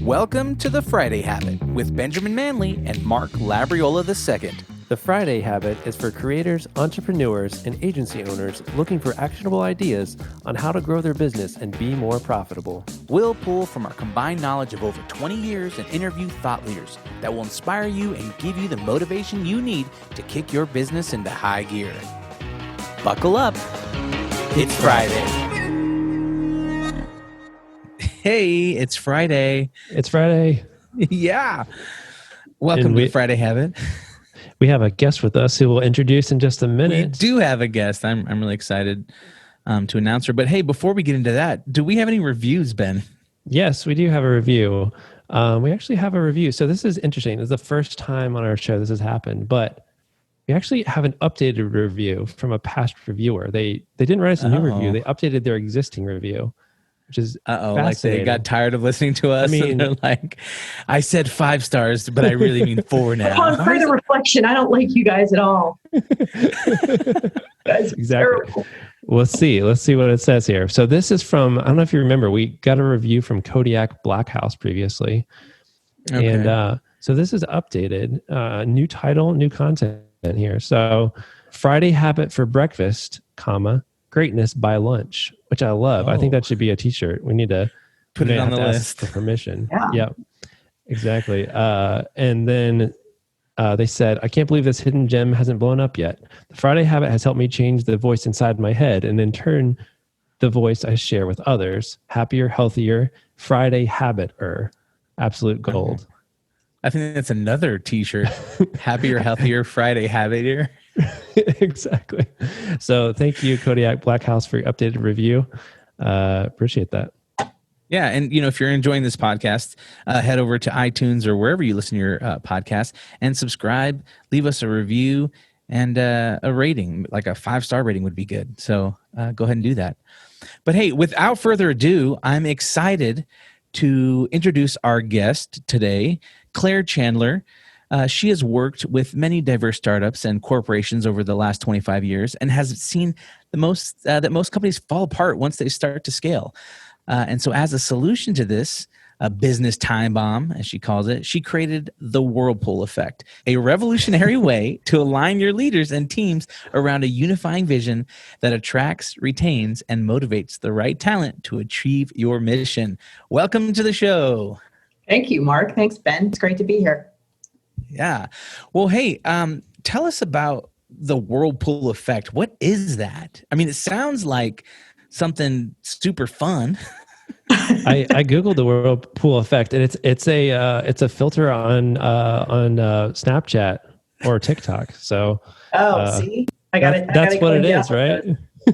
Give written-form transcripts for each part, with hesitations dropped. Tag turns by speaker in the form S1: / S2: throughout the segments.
S1: Welcome to The Friday Habit with Benjamin Manley and Mark Labriola II.
S2: The Friday Habit is for creators, entrepreneurs, and agency owners looking for actionable ideas on how to grow their business and be more profitable.
S1: We'll pull from our combined knowledge of over 20 years and interview thought leaders that will inspire you and give you the motivation you need to kick your business into high gear. Buckle up. It's Friday. Hey, it's Friday.
S2: It's Friday.
S1: Yeah. Welcome to The Friday Habit.
S2: We have a guest with us who we'll introduce in just a minute.
S1: We do have a guest. I'm really excited to announce her. But hey, before we get into that, do we have any reviews, Ben?
S2: Yes, we do have a review. We actually have a review. So this is interesting. This is the first time on our show this has happened, but we actually have an updated review from a past reviewer. They didn't write us a new review. They updated their existing review, which is
S1: like they got tired of listening to us. I mean, and they're like, I said 5 stars, but I really mean 4 now.
S3: Upon further reflection, I don't like you guys at all. Guys,
S2: exactly.
S3: Terrible.
S2: Let's see what it says here. So this is from, I don't know if you remember, we got a review from Kodiak Blackhouse previously. Okay. And so this is updated, new title, new content here. So Friday Habit for breakfast, greatness by lunch, which I love. I think that should be a t-shirt. We need to
S1: put it on the list
S2: for permission.
S3: Yeah.
S2: Yep. Exactly. And then they said, I can't believe this hidden gem hasn't blown up yet. The Friday Habit has helped me change the voice inside my head and then turn the voice I share with others. Happier, healthier, Friday Habit-er. Absolute gold.
S1: I think that's another t-shirt. Happier, healthier, Friday Habit-er.
S2: Exactly. So thank you, Kodiak Blackhouse, for your updated review. Appreciate that.
S1: Yeah. And, if you're enjoying this podcast, head over to iTunes or wherever you listen to your podcast and subscribe, leave us a review and a rating, like a 5-star rating would be good. So go ahead and do that. But hey, without further ado, I'm excited to introduce our guest today, Claire Chandler. She has worked with many diverse startups and corporations over the last 25 years and has seen that most companies fall apart once they start to scale. And so as a solution to this, a business time bomb, as she calls it, she created the whirlpool effect, a revolutionary way to align your leaders and teams around a unifying vision that attracts, retains, and motivates the right talent to achieve your mission. Welcome to the show.
S3: Thank you, Mark. Thanks, Ben. It's great to be here.
S1: Yeah. Well, hey, tell us about the whirlpool effect. What is that? I mean, it sounds like something super fun.
S2: I Googled the whirlpool effect, and it's a filter on Snapchat or TikTok. So
S3: see, I got it.
S2: That's what it is, right?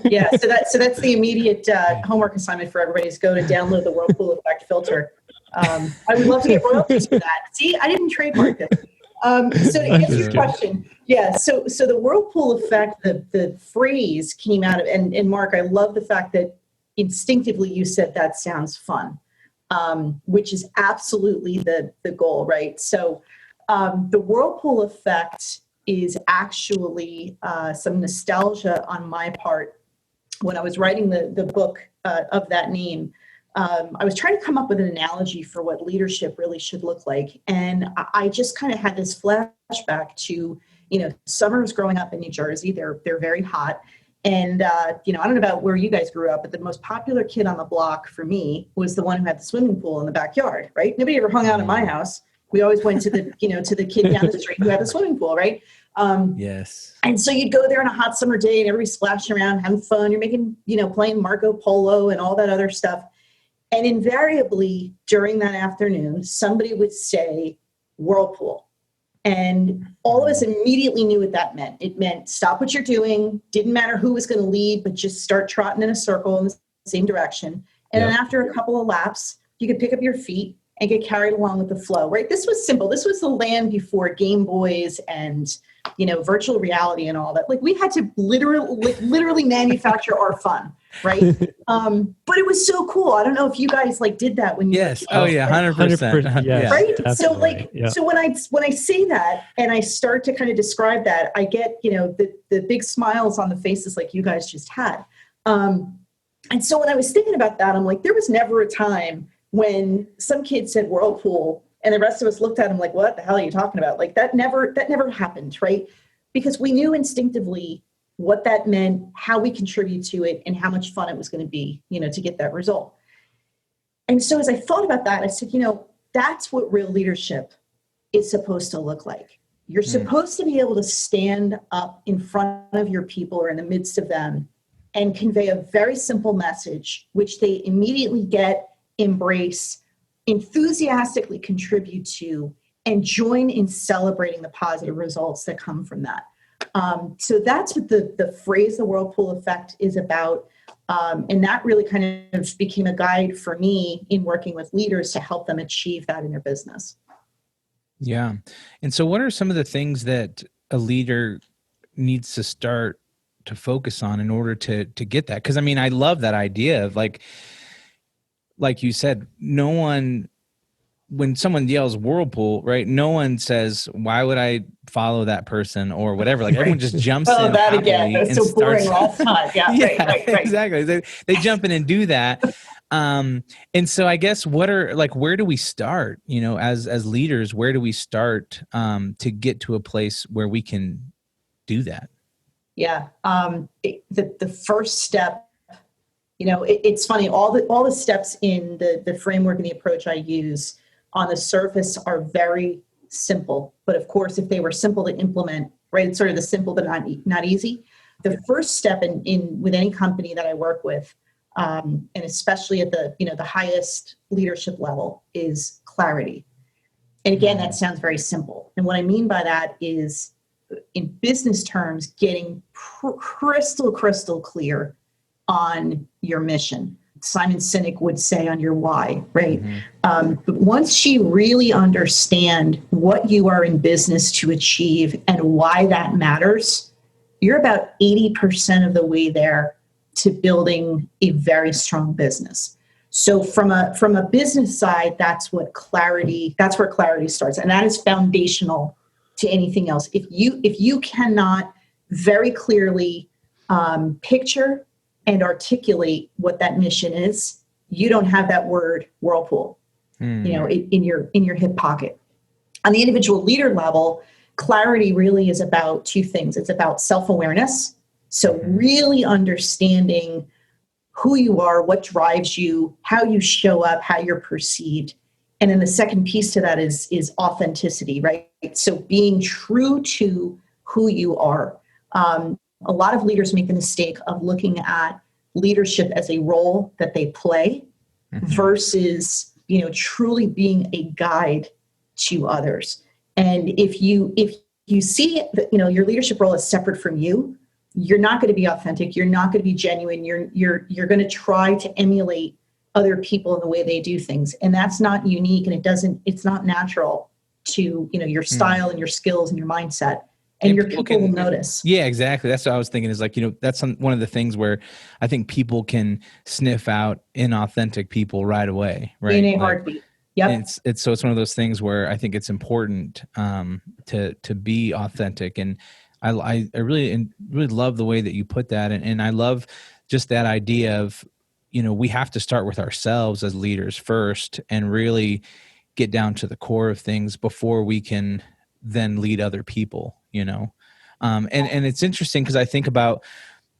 S3: Yeah. So that's the immediate homework assignment for everybody is go to download the whirlpool effect filter. I would love to get royalties for that. See, I didn't trademark it. So to answer your question, yeah. So the whirlpool effect, the phrase came out of, and Mark, I love the fact that instinctively you said that sounds fun, which is absolutely the goal, right? So the whirlpool effect is actually some nostalgia on my part. When I was writing the book of that name, I was trying to come up with an analogy for what leadership really should look like. And I just kind of had this flashback to, summers growing up in New Jersey. They're very hot. And, I don't know about where you guys grew up, but the most popular kid on the block for me was the one who had the swimming pool in the backyard, right? Nobody ever hung out in my house. We always went to the, to the kid down the street who had the swimming pool, right?
S1: Yes.
S3: And so you'd go there on a hot summer day and everybody's splashing around, having fun. You're making, playing Marco Polo and all that other stuff. And invariably during that afternoon, somebody would say whirlpool. And all of us immediately knew what that meant. It meant stop what you're doing. Didn't matter who was going to lead, but just start trotting in a circle in the same direction. And then after a couple of laps, you could pick up your feet and get carried along with the flow, right? This was simple. This was the land before Game Boys and, virtual reality and all that. Like we had to literally manufacture our fun, right? But it was so cool. I don't know if you guys did that when you
S1: Yes. Oh yeah. 100%.
S2: Yes,
S3: right.
S2: definitely.
S3: So when I say that and I start to kind of describe that, I get, the big smiles on the faces like you guys just had. And so when I was thinking about that, I'm like, there was never a time when some kid said whirlpool and the rest of us looked at him like, what the hell are you talking about? Like that never happened, right? Because we knew instinctively what that meant, how we contribute to it, and how much fun it was going to be, to get that result. And so as I thought about that, I said, that's what real leadership is supposed to look like. You're supposed to be able to stand up in front of your people or in the midst of them and convey a very simple message, which they immediately get, embrace, enthusiastically contribute to, and join in celebrating the positive results that come from that. So that's what the phrase, the whirlpool effect, is about. And that really kind of became a guide for me in working with leaders to help them achieve that in their business.
S1: Yeah. And so what are some of the things that a leader needs to start to focus on in order to get that? Because I love that idea of like you said, no one, when someone yells whirlpool, right? No one says, why would I follow that person or whatever? Like everyone just jumps in.
S3: That again. It's so boring last time. Yeah,
S1: yeah,
S3: right.
S1: Exactly. They jump in and do that. And so I guess where do we start, as leaders, where do we start to get to a place where we can do that?
S3: Yeah. The first step, it's funny, all the steps in the framework and the approach I use on the surface are very simple. But of course, if they were simple to implement, right, it's sort of the simple but not easy. The first step in with any company that I work with, and especially at the highest leadership level, is clarity. And again, that sounds very simple. And what I mean by that is, in business terms, getting crystal clear on your mission. Simon Sinek would say on your why, right? But once you really understand what you are in business to achieve and why that matters, you're about 80% of the way there to building a very strong business. So from a business side, that's where clarity starts. And that is foundational to anything else. If you cannot very clearly picture and articulate what that mission is, you don't have that word whirlpool, in your hip pocket. On the individual leader level, clarity really is about two things. It's about self-awareness. So really understanding who you are, what drives you, how you show up, how you're perceived. And then the second piece to that is authenticity, right? So being true to who you are. A lot of leaders make the mistake of looking at leadership as a role that they play versus, truly being a guide to others. And if you see that, your leadership role is separate from you, you're not going to be authentic. You're not going to be genuine. You're going to try to emulate other people in the way they do things. And that's not unique. And it's not natural to, your style and your skills and your mindset. And your people will notice.
S1: Yeah, exactly. That's what I was thinking is like, that's one of the things where I think people can sniff out inauthentic people right away. Right.
S3: In a heartbeat. Yep.
S1: It's one of those things where I think it's important to be authentic. And I really love the way that you put that. And I love just that idea of, we have to start with ourselves as leaders first and really get down to the core of things before we can then lead other people, and it's interesting because I think about,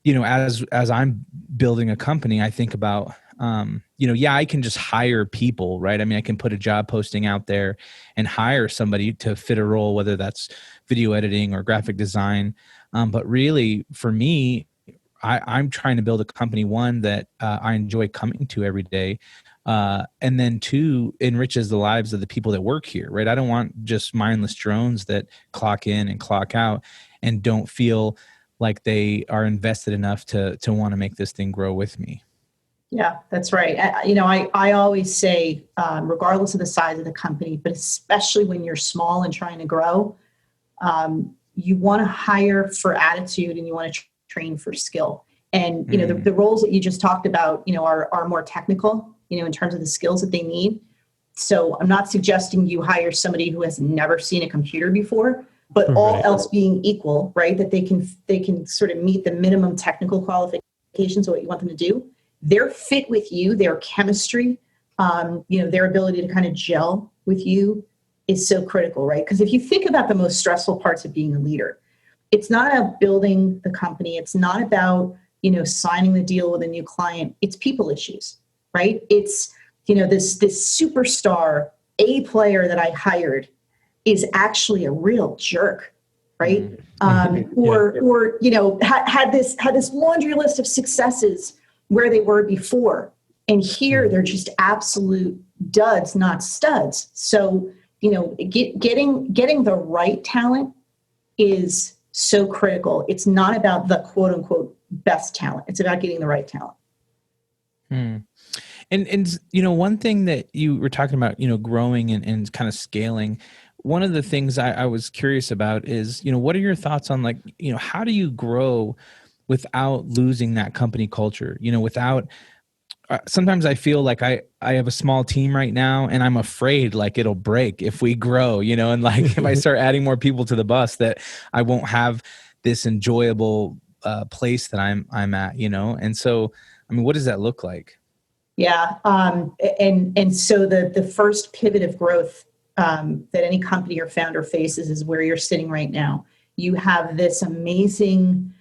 S1: as I'm building a company, I think about, I can just hire people, right? I can put a job posting out there and hire somebody to fit a role, whether that's video editing or graphic design. But really for me, I'm trying to build a company, one, that I enjoy coming to every day. And then two, enriches the lives of the people that work here, right? I don't want just mindless drones that clock in and clock out and don't feel like they are invested enough to want to make this thing grow with me.
S3: Yeah, that's right. I always say, regardless of the size of the company, but especially when you're small and trying to grow, you want to hire for attitude and you want to train for skill. And, the roles that you just talked about, are more technical, in terms of the skills that they need. So I'm not suggesting you hire somebody who has never seen a computer before, but all else being equal, right? That they can sort of meet the minimum technical qualifications of what you want them to do. Their fit with you, their chemistry, their ability to kind of gel with you is so critical, right? Because if you think about the most stressful parts of being a leader, it's not about building the company. It's not about, signing the deal with a new client. It's people issues, right? It's, this superstar A player that I hired is actually a real jerk, right? Or had this laundry list of successes where they were before, and here they're just absolute duds, not studs. So getting the right talent is so critical. It's not about the quote unquote best talent. It's about getting the right talent.
S1: And one thing that you were talking about, growing and kind of scaling. One of the things I was curious about is, what are your thoughts on how do you grow without losing that company culture? Without sometimes I feel like I have a small team right now, and I'm afraid it'll break if we grow, and if I start adding more people to the bus, that I won't have this enjoyable place that I'm at, And so, what does that look like?
S3: Yeah. And so the first pivot of growth that any company or founder faces is where you're sitting right now. You have this amazing,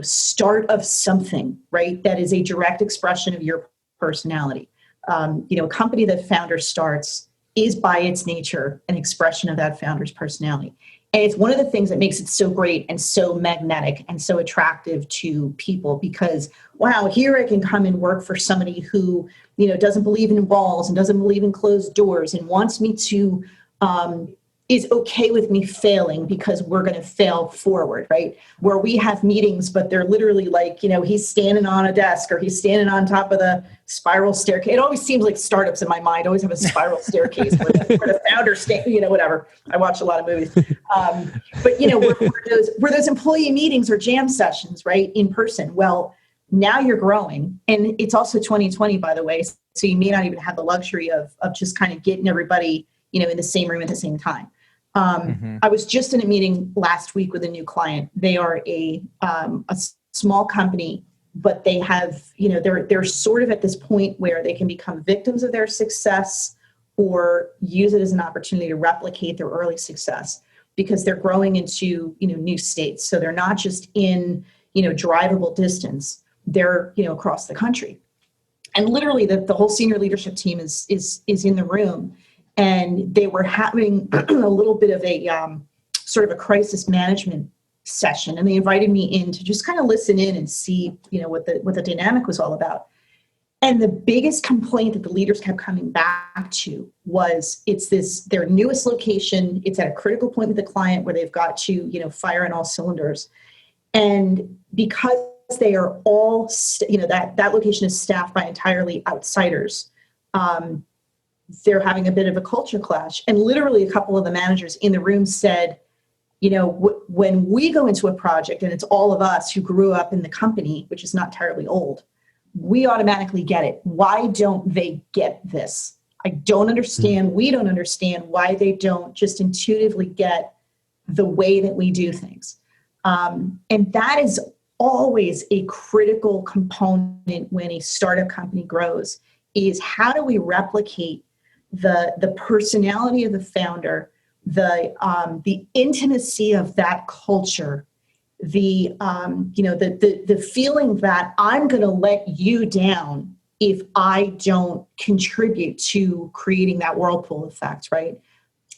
S3: start of something, right? That is a direct expression of your personality. A company that founder starts is by its nature an expression of that founder's personality. And it's one of the things that makes it so great and so magnetic and so attractive to people because, wow, here I can come and work for somebody who, doesn't believe in walls and doesn't believe in closed doors and wants me to, is okay with me failing because we're going to fail forward, right? Where we have meetings, but they're literally he's standing on a desk or he's standing on top of the spiral staircase. It always seems like startups in my mind always have a spiral staircase where the founder whatever. I watch a lot of movies. But where those employee meetings or jam sessions, right, in person. Well, now you're growing, and it's also 2020, by the way. So you may not even have the luxury of just kind of getting everybody, in the same room at the same time. I was just in a meeting last week with a new client. They are a small company, but they have, they're sort of at this point where they can become victims of their success or use it as an opportunity to replicate their early success because they're growing into, new states. So they're not just in, drivable distance. They're, across the country. And literally the whole senior leadership team is in the room. And they were having a little bit of a sort of a crisis management session. And they invited me in to just kind of listen in and see, what the dynamic was all about. And the biggest complaint that the leaders kept coming back to was it's their newest location. It's at a critical point with the client where they've got to, fire on all cylinders. And because they are all, that location is staffed by entirely outsiders, they're having a bit of a culture clash. And literally a couple of the managers in the room said, when we go into a project and it's all of us who grew up in the company, which is not terribly old, we automatically get it. Why don't they get this? I don't understand. We don't understand why they don't just intuitively get the way that we do things. And that is always a critical component when a startup company grows is how do we replicate the personality of the founder, the intimacy of that culture, the feeling that I'm going to let you down if I don't contribute to creating that whirlpool effect, right?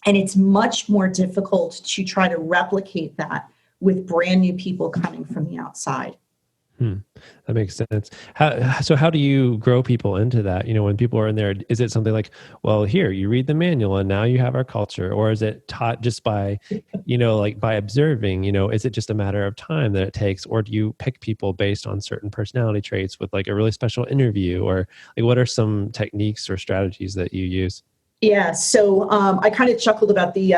S3: And it's much more difficult to try to replicate that with brand new people coming from the outside.
S2: That makes sense. How do you grow people into that? When people are in there, is it something like, well, here, you read the manual and now you have our culture? Or is it taught just by, by observing, is it just a matter of time that it takes? Or do you pick people based on certain personality traits with a really special interview? Or what are some techniques or strategies that you use?
S3: Yeah, so I kind of chuckled about the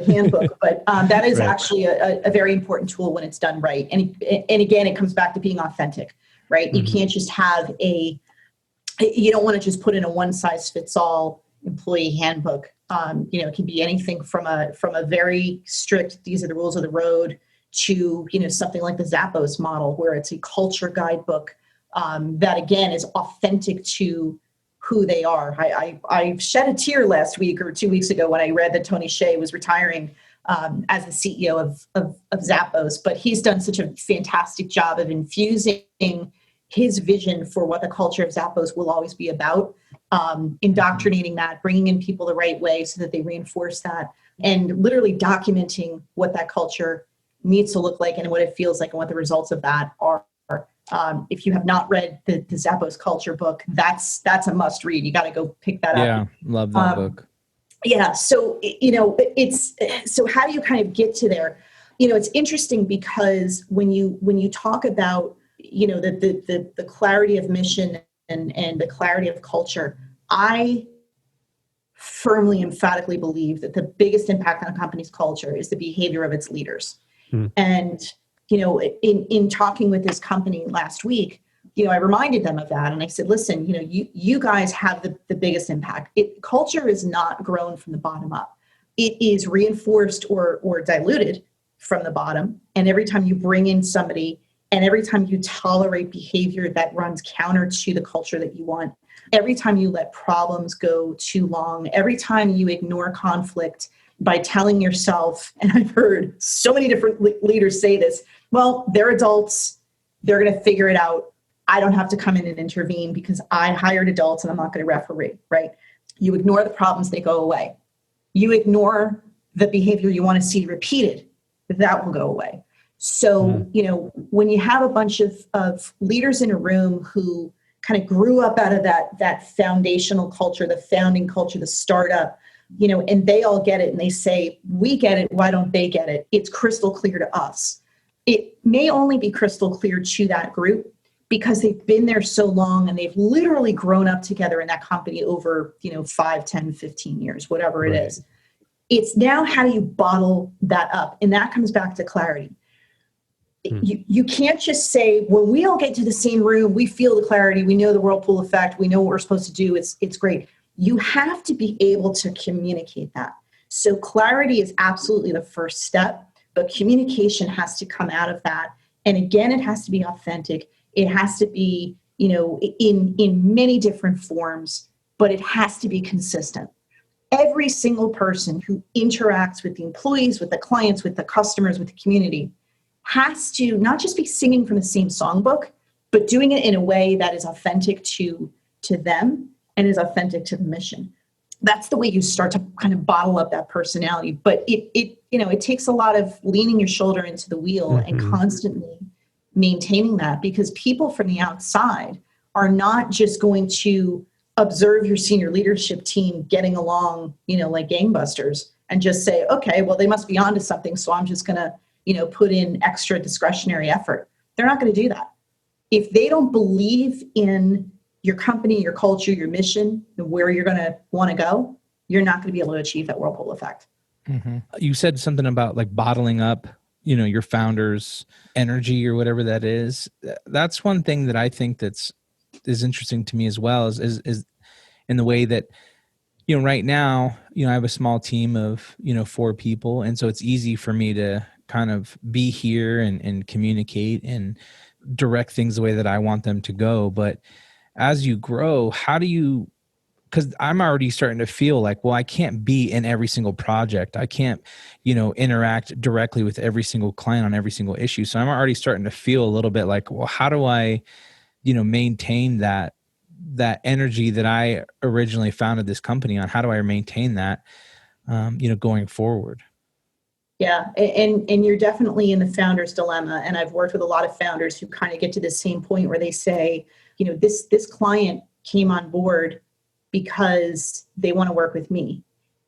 S3: handbook, but that is right. Actually a very important tool when it's done right. And again, it comes back to being authentic, right? Mm-hmm. You can't just have you don't want to just put in a one size fits all employee handbook. It can be anything from a very strict, these are the rules of the road, to something like the Zappos model, where it's a culture guidebook that again is authentic to who they are. I shed a tear last week or 2 weeks ago when I read that Tony Hsieh was retiring as the CEO of Zappos, but he's done such a fantastic job of infusing his vision for what the culture of Zappos will always be about, indoctrinating that, bringing in people the right way so that they reinforce that, and literally documenting what that culture needs to look like and what it feels like and what the results of that are. If you have not read the Zappos culture book, that's a must read. You got to go pick that up.
S1: Yeah, love that book.
S3: Yeah. So, so how do you kind of get to there? It's interesting because when you talk about, the clarity of mission and the clarity of culture, I firmly, emphatically believe that the biggest impact on a company's culture is the behavior of its leaders. And, in talking with this company last week, I reminded them of that. And I said, listen, you guys have the biggest impact. Culture is not grown from the bottom up. It is reinforced or diluted from the bottom. And every time you bring in somebody and every time you tolerate behavior that runs counter to the culture that you want, every time you let problems go too long, every time you ignore conflict by telling yourself, and I've heard so many different leaders say this, well, they're adults, they're going to figure it out. I don't have to come in and intervene because I hired adults and I'm not going to referee, right? You ignore the problems, they go away. You ignore the behavior you want to see repeated, that will go away. So, when you have a bunch of leaders in a room who kind of grew up out of that foundational culture, the founding culture, the startup, and they all get it and they say, we get it, why don't they get it? It's crystal clear to us. It may only be crystal clear to that group because they've been there so long and they've literally grown up together in that company over, 5, 10, 15 years, whatever it is. It's now, how do you bottle that up? And that comes back to clarity. You can't just say, when we all get to the same room, we feel the clarity, we know the whirlpool effect, we know what we're supposed to do, it's great. You have to be able to communicate that. So clarity is absolutely the first step, but communication has to come out of that. And again, it has to be authentic. It has to be, in many different forms, but it has to be consistent. Every single person who interacts with the employees, with the clients, with the customers, with the community has to not just be singing from the same songbook, but doing it in a way that is authentic to them and is authentic to the mission. That's the way you start to kind of bottle up that personality. But it takes a lot of leaning your shoulder into the wheel and constantly maintaining that, because people from the outside are not just going to observe your senior leadership team getting along, like gangbusters and just say, okay, well, they must be onto something, so I'm just going to, put in extra discretionary effort. They're not going to do that. If they don't believe in your company, your culture, your mission, and where you're going to want to go, you're not going to be able to achieve that whirlpool effect.
S1: Mm-hmm. You said something about like bottling up, your founder's energy or whatever that is. That's one thing that I think is interesting to me as well, is in the way that, right now, I have a small team of, 4 people. And so it's easy for me to kind of be here and communicate and direct things the way that I want them to go. But as you grow, how do you, because I'm already starting to feel like, well, I can't be in every single project. I can't, interact directly with every single client on every single issue. So I'm already starting to feel a little bit like, well, how do I, maintain that energy that I originally founded this company on? How do I maintain that, going forward?
S3: Yeah. And you're definitely in the founder's dilemma. And I've worked with a lot of founders who kind of get to the same point where they say, this client came on board because they want to work with me.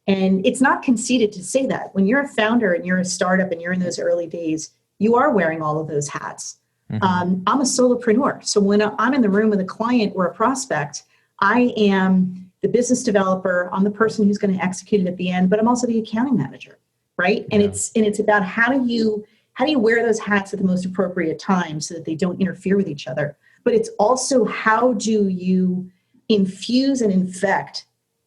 S3: And it's not conceited to say that. When you're a founder and you're a startup and you're in those early days, you are wearing all of those hats. Mm-hmm. I'm a solopreneur. So when I'm in the room with a client or a prospect, I am the business developer. I'm the person who's going to execute it at the end, but I'm also the accounting manager. Right. Yeah. And it's about how do you wear those hats at the most appropriate time so that they don't interfere with each other. But it's also, how do you infuse and infect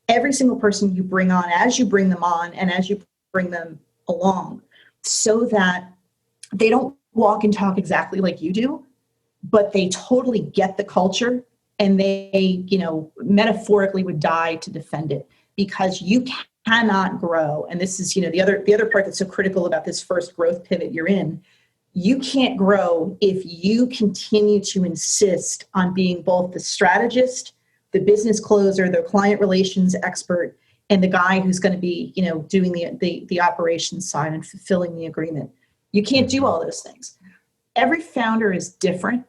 S3: every single person you bring on as you bring them on and as you bring them along, so that they don't walk and talk exactly like you do, but they totally get the culture and they, metaphorically would die to defend it, because you cannot grow. And this is, the other part that's so critical about this first growth pivot you're in. You can't grow if you continue to insist on being both the strategist, the business closer, the client relations expert, and the guy who's going to be, doing the operations side and fulfilling the agreement. You can't do all those things. Every founder is different,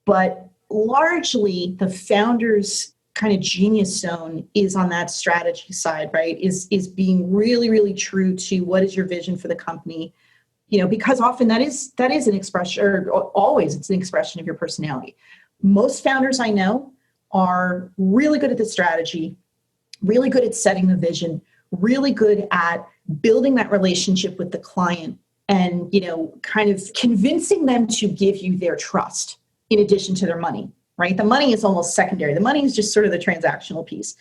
S3: but largely the founder's kind of genius zone is on that strategy side, right? Is being really, really true to what is your vision for the company, because often that is an expression, or always it's an expression of your personality. Most founders I know are really good at the strategy, really good at setting the vision, really good at building that relationship with the client and, kind of convincing them to give you their trust in addition to their money, right? The money is almost secondary. The money is just sort of the transactional piece.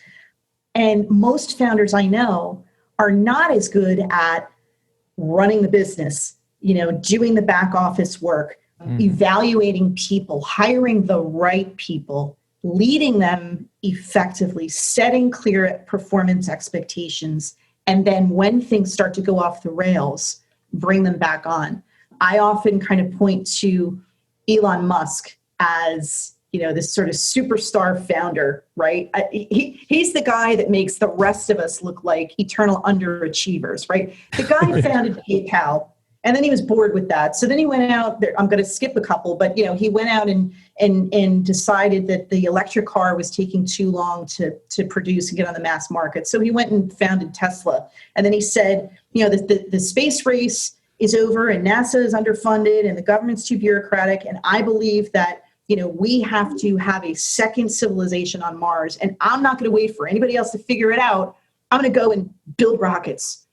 S3: And most founders I know are not as good at running the business, doing the back office work, evaluating people, hiring the right people, leading them effectively, setting clear performance expectations, and then when things start to go off the rails, bring them back on. I often kind of point to Elon Musk as, this sort of superstar founder, right? He's the guy that makes the rest of us look like eternal underachievers, right? The guy founded PayPal, and then he was bored with that. So then he went out there. I'm going to skip a couple, but he went out and decided that the electric car was taking too long to produce and get on the mass market. So he went and founded Tesla. And then he said, the space race is over and NASA is underfunded and the government's too bureaucratic. And I believe that, we have to have a second civilization on Mars. And I'm not going to wait for anybody else to figure it out. I'm going to go and build rockets.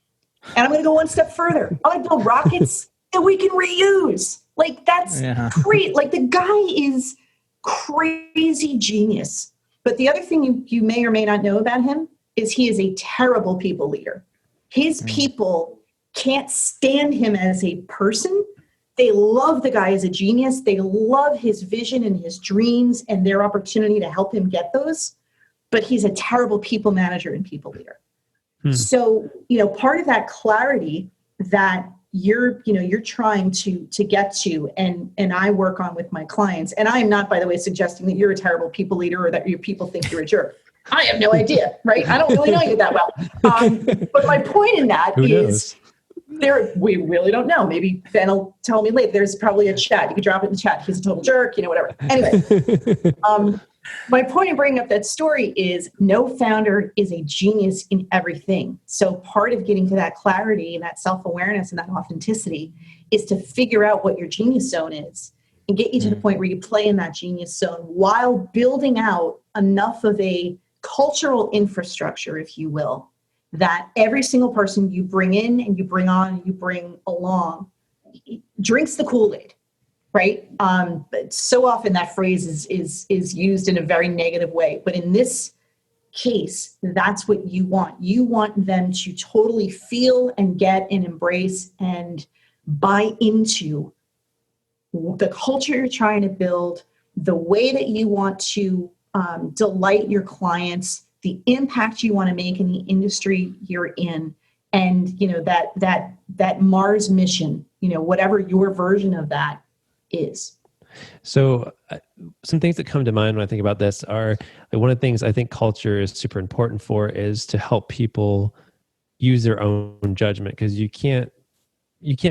S3: And I'm going to go one step further. I'm going to build rockets that we can reuse. Like, that's great. Like, the guy is crazy genius. But the other thing you may or may not know about him is he is a terrible people leader. His people can't stand him as a person. They love the guy as a genius. They love his vision and his dreams and their opportunity to help him get those. But he's a terrible people manager and people leader. So, part of that clarity that you're trying to get to and I work on with my clients. And I am not, by the way, suggesting that you're a terrible people leader or that your people think you're a jerk. I have no idea, right? I don't really know you that well. But my point in that is we really don't know. Maybe Ben will tell me later. There's probably a chat. You could drop it in the chat. He's a total jerk, whatever. Anyway, my point in bringing up that story is no founder is a genius in everything. So part of getting to that clarity and that self-awareness and that authenticity is to figure out what your genius zone is and get you to the point where you play in that genius zone while building out enough of a cultural infrastructure, if you will, that every single person you bring in and you bring on, and you bring along, drinks the Kool-Aid, right? But so often that phrase is used in a very negative way. But in this case, that's what you want. You want them to totally feel and get and embrace and buy into the culture you're trying to build, the way that you want to delight your clients, the impact you want to make in the industry you're in, and that Mars mission, whatever your version of that is.
S2: So some things that come to mind when I think about this are, one of the things I think culture is super important for is to help people use their own judgment, because you can't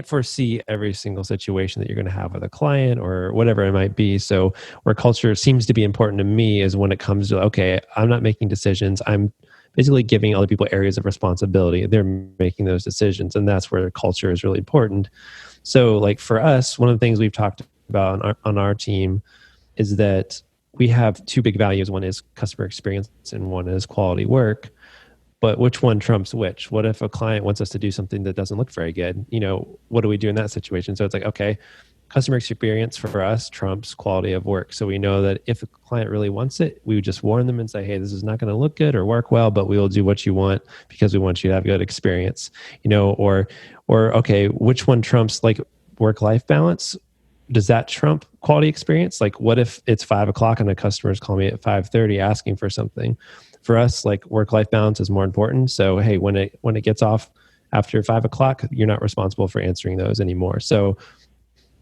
S2: foresee every single situation that you're going to have with a client or whatever it might be. So where culture seems to be important to me is when it comes to, okay, I'm not making decisions. I'm basically giving other people areas of responsibility. They're making those decisions. And that's where culture is really important. So like for us, one of the things we've talked about on our team is that we have two big values. One is customer experience and one is quality work. But which one trumps which? What if a client wants us to do something that doesn't look very good? What do we do in that situation? So it's like, okay, customer experience for us trumps quality of work. So we know that if a client really wants it, we would just warn them and say, hey, this is not going to look good or work well, but we will do what you want because we want you to have good experience, or okay, which one trumps like work-life balance? does that trump quality experience? Like, what if it's 5:00 and a customer's calling me at 5:30 asking for something? For us, like, work-life balance is more important. So, hey, when it gets off after 5:00, you're not responsible for answering those anymore. So,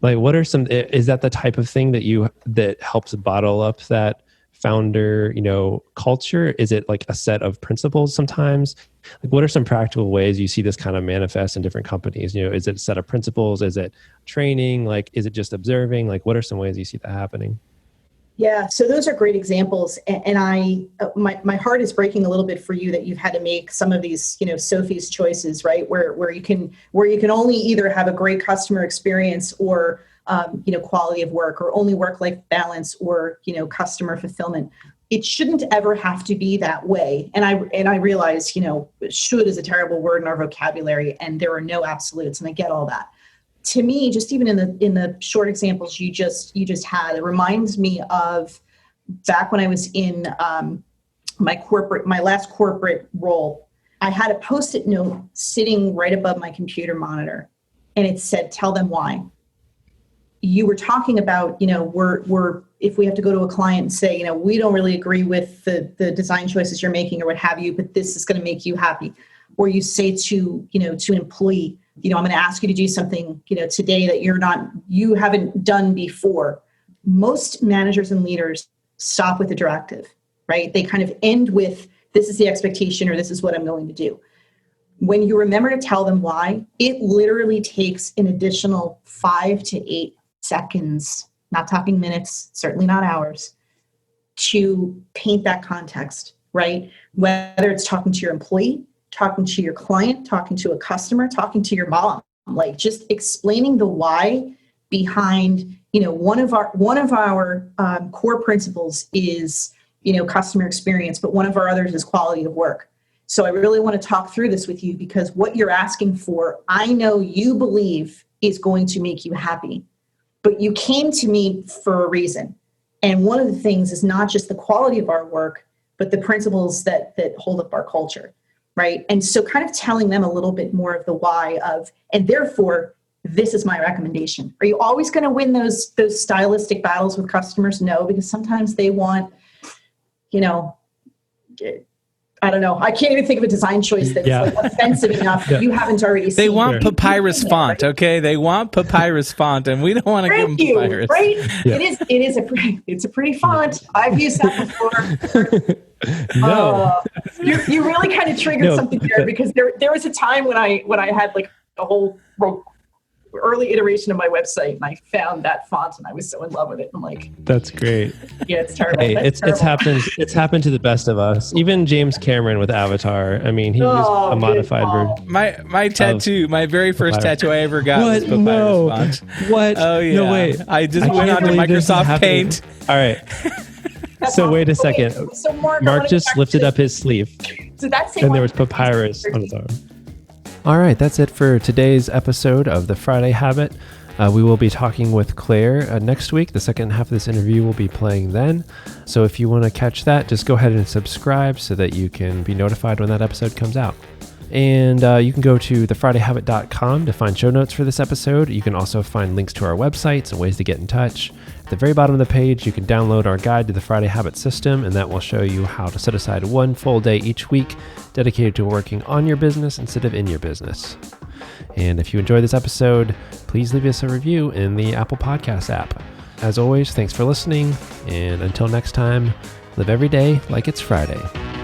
S2: like, what are is that the type of thing that helps bottle up that founder, culture? Is it like a set of principles sometimes? Like, what are some practical ways you see this kind of manifest in different companies? Is it a set of principles? Is it training? Like, is it just observing? Like, what are some ways you see that happening?
S3: Yeah, so those are great examples, and my heart is breaking a little bit for you that you've had to make some of these, Sophie's choices, right? Where you can only either have a great customer experience or quality of work, or only work-life balance, or customer fulfillment. It shouldn't ever have to be that way. And I realize should is a terrible word in our vocabulary, and there are no absolutes, and I get all that. To me, just even in the short examples you just had, it reminds me of back when I was in my last corporate role. I had a Post-it note sitting right above my computer monitor, and it said, "Tell them why." You were talking about, we're if we have to go to a client and say, we don't really agree with the design choices you're making or what have you, but this is going to make you happy. Or you say to an employee, I'm going to ask you to do something, today that you haven't done before. Most managers and leaders stop with the directive, right? They kind of end with, this is the expectation, or this is what I'm going to do. When you remember to tell them why, it literally takes an additional 5 to 8 seconds, not talking minutes, certainly not hours, to paint that context, right? Whether it's talking to your employee, talking to your client, talking to a customer, talking to your mom, like just explaining the why behind, one of our core principles is, customer experience, but one of our others is quality of work. So I really want to talk through this with you, because what you're asking for, I know you believe is going to make you happy, but you came to me for a reason. And one of the things is not just the quality of our work, but the principles that hold up our culture, right? And so kind of telling them a little bit more of the why of, and therefore, this is my recommendation. Are you always going to win those stylistic battles with customers? No, because sometimes they want, I don't know. I can't even think of a design choice that's like offensive enough that you haven't already seen.
S1: They want papyrus font, okay? They want papyrus font, and we don't want to give them papyrus.
S3: Right? Yeah. It's a pretty font. I've used that before.
S2: No,
S3: you really kind of triggered something there, because there was a time when I had like a whole early iteration of my website, and I found that font, and I was so in love with it. I'm like,
S2: that's great.
S3: Yeah, it's terrible.
S2: Hey, it's happened. It's happened to the best of us. Even James Cameron with Avatar. I mean, he used a modified version.
S1: My tattoo, my very first tattoo I ever got was papyrus font.
S2: What?
S1: Oh yeah.
S2: No way.
S1: I just went on to Microsoft Paint.
S2: All right. So wait a second.
S3: So
S2: Mark just lifted up his sleeve, and there was papyrus on his arm. All right, that's it for today's episode of The Friday Habit. We will be talking with Claire next week. The second half of this interview will be playing then. So if you want to catch that, just go ahead and subscribe so that you can be notified when that episode comes out. And you can go to thefridayhabit.com to find show notes for this episode. You can also find links to our websites and ways to get in touch. At the very bottom of the page, you can download our guide to the Friday Habit system, and that will show you how to set aside one full day each week dedicated to working on your business instead of in your business. And if you enjoyed this episode, please leave us a review in the Apple Podcasts app. As always, thanks for listening, and until next time, live every day like it's Friday.